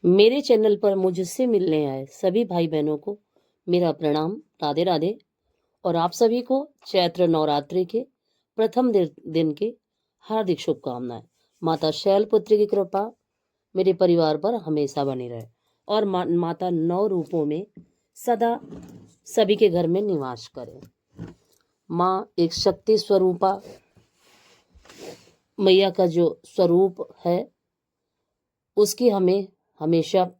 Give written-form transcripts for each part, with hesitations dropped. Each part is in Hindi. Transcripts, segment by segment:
मेरे चैनल पर मुझसे मिलने आए सभी भाई बहनों को मेरा प्रणाम, राधे राधे। और आप सभी को चैत्र नवरात्रि के प्रथम दिन की हार्दिक शुभकामनाएं। माता शैलपुत्री की कृपा मेरे परिवार पर हमेशा बनी रहे और माता नौ रूपों में सदा सभी के घर में निवास करे। माँ एक शक्ति स्वरूपा मैया का जो स्वरूप है उसकी हमें हमेशा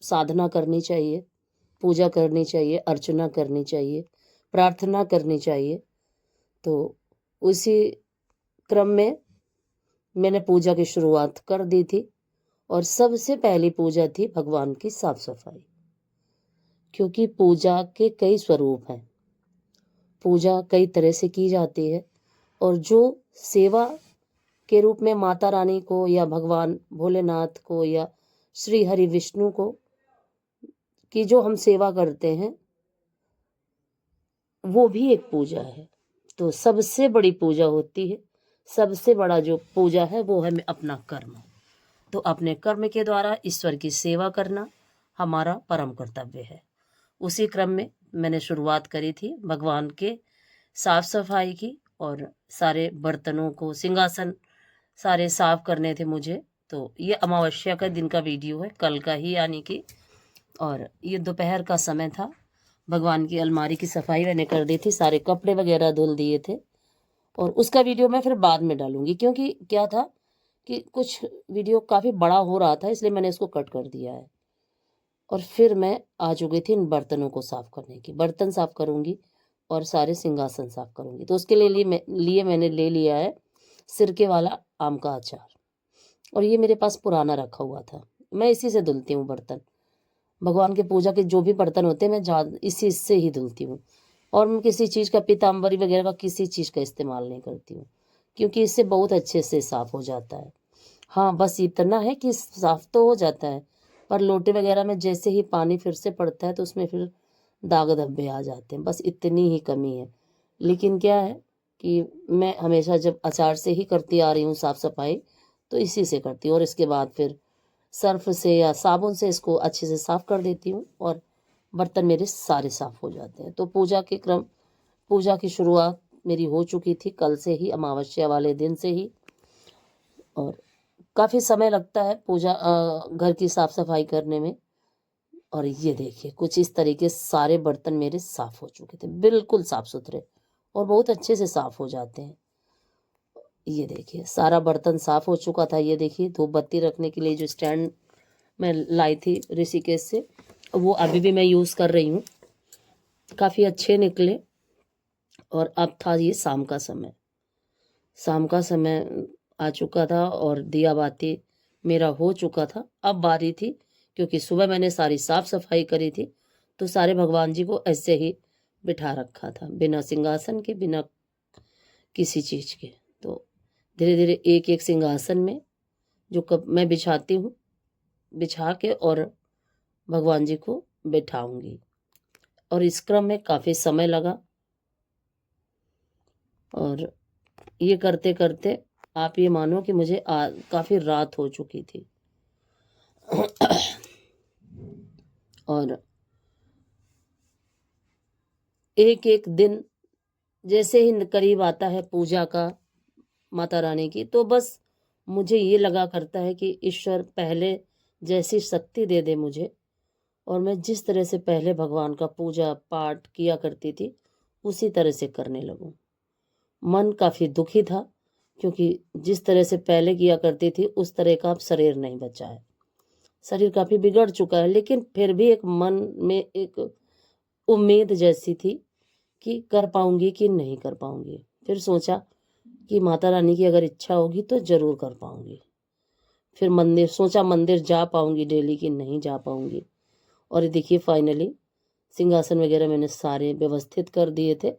साधना करनी चाहिए, पूजा करनी चाहिए, अर्चना करनी चाहिए, प्रार्थना करनी चाहिए। तो उसी क्रम में मैंने पूजा की शुरुआत कर दी थी और सबसे पहली पूजा थी भगवान की साफ सफाई, क्योंकि पूजा के कई स्वरूप हैं, पूजा कई तरह से की जाती है और जो सेवा के रूप में माता रानी को या भगवान भोलेनाथ को या श्री हरि विष्णु को की जो हम सेवा करते हैं वो भी एक पूजा है। तो सबसे बड़ी पूजा होती है, सबसे बड़ा जो पूजा है वो है अपना कर्म। तो अपने कर्म के द्वारा ईश्वर की सेवा करना हमारा परम कर्तव्य है। उसी क्रम में मैंने शुरुआत करी थी भगवान के साफ सफाई की और सारे बर्तनों को सिंहासन सारे साफ करने थे मुझे। तो ये अमावस्या का दिन का वीडियो है, कल का ही यानी कि, और ये दोपहर का समय था। भगवान की अलमारी की सफाई मैंने कर दी थी, सारे कपड़े वगैरह धुल दिए थे और उसका वीडियो मैं फिर बाद में डालूंगी, क्योंकि क्या था कि कुछ वीडियो काफ़ी बड़ा हो रहा था, इसलिए मैंने इसको कट कर दिया है। और फिर मैं आ चुकी थी इन बर्तनों को साफ करने की, बर्तन साफ करूंगी और सारे सिंहासन साफ करूंगी। तो उसके लिए मैंने ले लिया है सिरके वाला आम का अचार, और ये मेरे पास पुराना रखा हुआ था, मैं इसी से धुलती हूँ बर्तन। भगवान के पूजा के जो भी बर्तन होते हैं मैं इसी से ही धुलती हूँ, और मैं किसी चीज़ का पीताम्बरी वगैरह का किसी चीज़ का इस्तेमाल नहीं करती हूँ, क्योंकि इससे बहुत अच्छे से साफ़ हो जाता है। हाँ, बस इतना है कि साफ़ तो हो जाता है, पर लोटे वगैरह में जैसे ही पानी फिर से पड़ता है तो उसमें फिर दाग धब्बे आ जाते हैं, बस इतनी ही कमी है। लेकिन क्या है कि मैं हमेशा जब अचार से ही करती आ रही हूँ साफ़ सफाई, तो इसी से करती हूँ और इसके बाद फिर सर्फ से या साबुन से इसको अच्छे से साफ़ कर देती हूँ और बर्तन मेरे सारे साफ़ हो जाते हैं। तो पूजा की शुरुआत मेरी हो चुकी थी कल से ही, अमावस्या वाले दिन से ही। और काफ़ी समय लगता है पूजा घर की साफ़ सफाई करने में। और ये देखिए कुछ इस तरीके से सारे बर्तन मेरे साफ़ हो चुके थे, बिल्कुल साफ़ सुथरे और बहुत अच्छे से साफ़ हो जाते हैं। ये देखिए सारा बर्तन साफ़ हो चुका था। ये देखिए धूप बत्ती रखने के लिए जो स्टैंड मैं लाई थी ऋषिकेश से, वो अभी भी मैं यूज़ कर रही हूँ, काफ़ी अच्छे निकले। और अब था ये शाम का समय, शाम का समय आ चुका था और दिया बाती मेरा हो चुका था। अब बारी थी, क्योंकि सुबह मैंने सारी साफ सफाई करी थी, तो सारे भगवान जी को ऐसे ही बिठा रखा था, बिना सिंहासन के, बिना किसी चीज़ के। तो धीरे धीरे एक एक सिंहासन में जो कब मैं बिछाती हूँ, बिछा के और भगवान जी को बिठाऊंगी। और इस क्रम में काफ़ी समय लगा और ये करते करते आप ये मानो कि मुझे काफ़ी रात हो चुकी थी। और एक एक दिन जैसे ही करीब आता है पूजा का माता रानी की, तो बस मुझे ये लगा करता है कि ईश्वर पहले जैसी शक्ति दे दे मुझे, और मैं जिस तरह से पहले भगवान का पूजा पाठ किया करती थी उसी तरह से करने लगूं। मन काफ़ी दुखी था, क्योंकि जिस तरह से पहले किया करती थी उस तरह का अब शरीर नहीं बचा है, शरीर काफ़ी बिगड़ चुका है। लेकिन फिर भी एक मन में एक उम्मीद जैसी थी कि कर पाऊंगी कि नहीं कर पाऊंगी। फिर सोचा कि माता रानी की अगर इच्छा होगी तो ज़रूर कर पाऊंगी। फिर मंदिर जा पाऊंगी डेली कि नहीं जा पाऊंगी। और ये देखिए फाइनली सिंहासन वगैरह मैंने सारे व्यवस्थित कर दिए थे।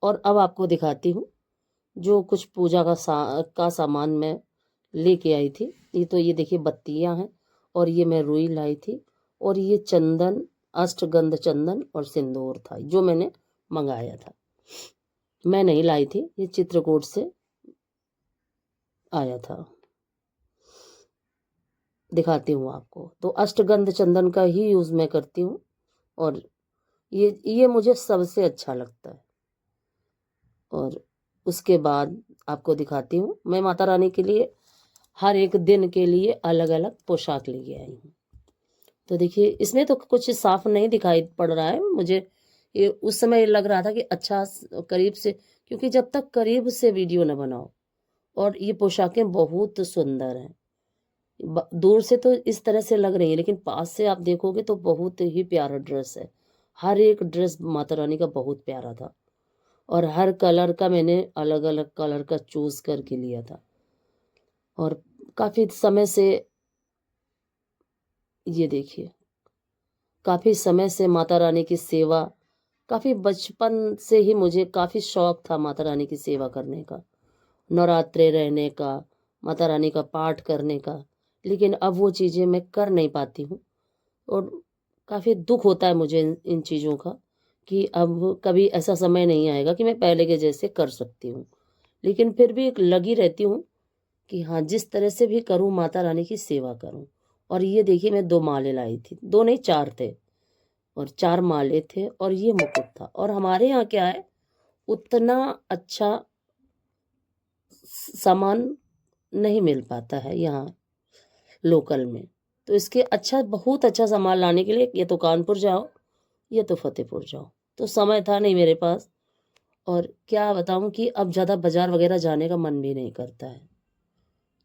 और अब आपको दिखाती हूँ जो कुछ पूजा का सामान मैं लेके आई थी। ये देखिए बत्तियां हैं, और ये मैं रुई लाई थी, और ये चंदन, अष्टगंध चंदन और सिंदूर था जो मैंने मंगाया था। मैं नहीं लाई थी, ये चित्रकूट से आया था। दिखाती हूँ आपको। तो अष्टगंध चंदन का ही यूज़ मैं करती हूँ और ये मुझे सबसे अच्छा लगता है। और उसके बाद आपको दिखाती हूँ, मैं माता रानी के लिए हर एक दिन के लिए अलग अलग पोशाक लेके आई हूँ। तो देखिए इसमें तो कुछ साफ नहीं दिखाई पड़ रहा है मुझे, ये उस समय लग रहा था कि अच्छा करीब से, क्योंकि जब तक करीब से वीडियो न बनाओ। और ये पोशाकें बहुत सुंदर हैं, दूर से तो इस तरह से लग रही है, लेकिन पास से आप देखोगे तो बहुत ही प्यारा ड्रेस है। हर एक ड्रेस माता रानी का बहुत प्यारा था और हर कलर का मैंने अलग अलग कलर का चूज करके लिया था। और काफ़ी समय से, ये देखिए, काफ़ी समय से माता रानी की सेवा, काफ़ी बचपन से ही मुझे काफ़ी शौक था माता रानी की सेवा करने का, नवरात्रे रहने का, माता रानी का पाठ करने का। लेकिन अब वो चीज़ें मैं कर नहीं पाती हूँ और काफ़ी दुख होता है मुझे इन चीज़ों का कि अब कभी ऐसा समय नहीं आएगा कि मैं पहले के जैसे कर सकती हूँ। लेकिन फिर भी एक लगी रहती हूँ कि हाँ, जिस तरह से भी करूँ माता रानी की सेवा करूँ। और ये देखिए मैं 2 माले लाई थी, 2 नहीं 4 थे और 4 माले थे और ये मुकुट था। और हमारे यहाँ क्या है, उतना अच्छा सामान नहीं मिल पाता है यहाँ लोकल में। तो इसके अच्छा, बहुत अच्छा सामान लाने के लिए या तो कानपुर जाओ या तो फतेहपुर जाओ। तो समय था नहीं मेरे पास और क्या बताऊँ कि अब ज़्यादा बाज़ार वगैरह जाने का मन भी नहीं करता है।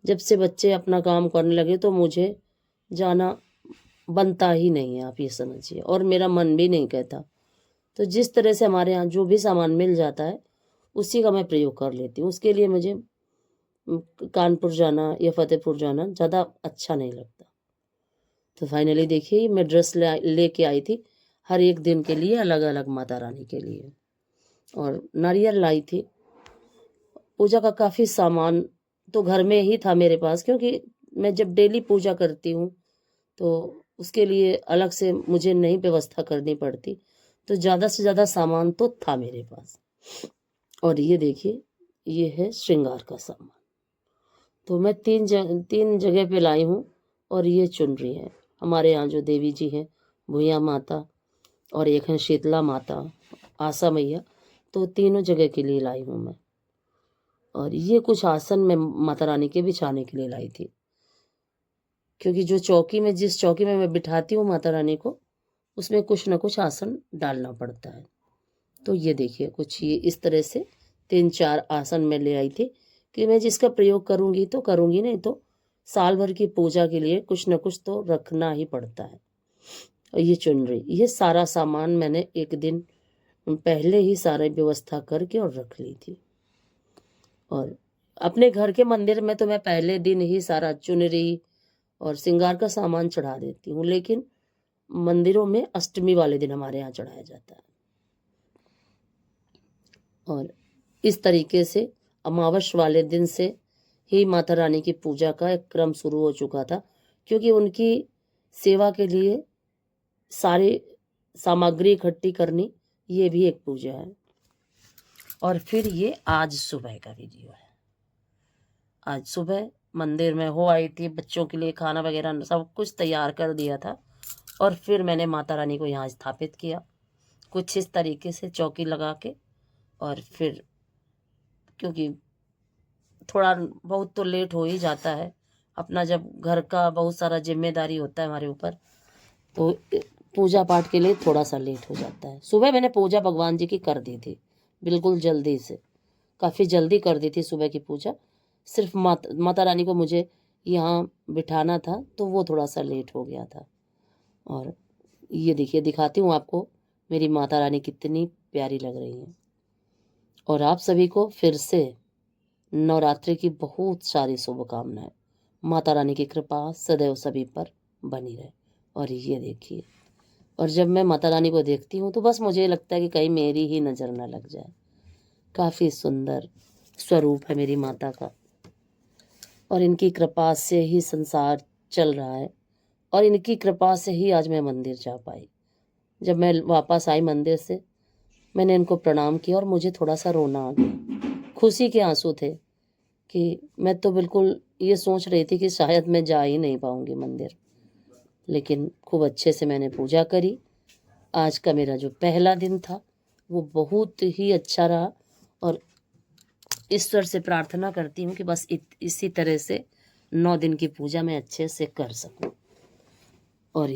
जब से बच्चे अपना काम करने लगे तो मुझे जाना बनता ही नहीं है, आप ये समझिए, और मेरा मन भी नहीं कहता। तो जिस तरह से हमारे यहाँ जो भी सामान मिल जाता है उसी का मैं प्रयोग कर लेती हूँ। उसके लिए मुझे कानपुर जाना या फतेहपुर जाना ज़्यादा अच्छा नहीं लगता। तो फाइनली देखिए मैं ड्रेस लेके आई थी हर एक दिन के लिए अलग अलग माता रानी के लिए। और नारियल लाई थी, पूजा का काफ़ी सामान तो घर में ही था मेरे पास, क्योंकि मैं जब डेली पूजा करती हूँ तो उसके लिए अलग से मुझे नहीं व्यवस्था करनी पड़ती। तो ज़्यादा से ज़्यादा सामान तो था मेरे पास। और ये देखिए, ये है श्रृंगार का सामान। तो मैं 3 जगह पे लाई हूँ और ये चुनरी है। हमारे यहाँ जो देवी जी हैं, भूया माता और एक हैं शीतला माता, आशा मैया, तो तीनों जगह के लिए लाई हूँ मैं। और ये कुछ आसन मैं माता रानी के बिछाने के लिए लाई थी, क्योंकि जो चौकी में, जिस चौकी में मैं बिठाती हूँ माता रानी को, उसमें कुछ ना कुछ आसन डालना पड़ता है। तो ये देखिए कुछ ये इस तरह से 3-4 आसन मैं ले आई थी कि मैं जिसका प्रयोग करूँगी तो करूँगी, नहीं तो साल भर की पूजा के लिए कुछ ना कुछ तो रखना ही पड़ता है। और ये चुनरी, ये सारा सामान मैंने एक दिन पहले ही सारी व्यवस्था करके और रख ली थी। और अपने घर के मंदिर में तो मैं पहले दिन ही सारा चुनरी और श्रृंगार का सामान चढ़ा देती हूँ, लेकिन मंदिरों में अष्टमी वाले दिन हमारे यहाँ चढ़ाया जाता है। और इस तरीके से अमावस वाले दिन से ही माता रानी की पूजा का एक क्रम शुरू हो चुका था, क्योंकि उनकी सेवा के लिए सारी सामग्री इकट्ठी करनी, ये भी एक पूजा है। और फिर ये आज सुबह का वीडियो है। आज सुबह मंदिर में हो आई थी, बच्चों के लिए खाना वगैरह सब कुछ तैयार कर दिया था और फिर मैंने माता रानी को यहाँ स्थापित किया कुछ इस तरीके से चौकी लगा के। और फिर क्योंकि थोड़ा बहुत तो लेट हो ही जाता है, अपना जब घर का बहुत सारा जिम्मेदारी होता है हमारे ऊपर, तो पूजा पाठ के लिए थोड़ा सा लेट हो जाता है। सुबह मैंने पूजा भगवान जी की कर दी थी, बिल्कुल जल्दी से, काफ़ी जल्दी कर दी थी सुबह की पूजा। सिर्फ माता रानी को मुझे यहाँ बिठाना था तो वो थोड़ा सा लेट हो गया था। और ये देखिए, दिखाती हूँ आपको मेरी माता रानी कितनी प्यारी लग रही हैं। और आप सभी को फिर से नवरात्रि की बहुत सारी शुभकामनाएं। माता रानी की कृपा सदैव सभी पर बनी रहे। और ये देखिए, और जब मैं माता रानी को देखती हूँ तो बस मुझे लगता है कि कहीं मेरी ही नज़र न लग जाए। काफ़ी सुंदर स्वरूप है मेरी माता का और इनकी कृपा से ही संसार चल रहा है और इनकी कृपा से ही आज मैं मंदिर जा पाई। जब मैं वापस आई मंदिर से, मैंने इनको प्रणाम किया और मुझे थोड़ा सा रोना आ गया। खुशी के आंसू थे कि मैं तो बिल्कुल ये सोच रही थी कि शायद मैं जा ही नहीं पाऊंगी मंदिर, लेकिन खूब अच्छे से मैंने पूजा करी। आज का मेरा जो पहला दिन था वो बहुत ही अच्छा रहा, और ईश्वर से प्रार्थना करती हूँ कि बस इसी तरह से 9 दिन की पूजा मैं अच्छे से कर सकूं। और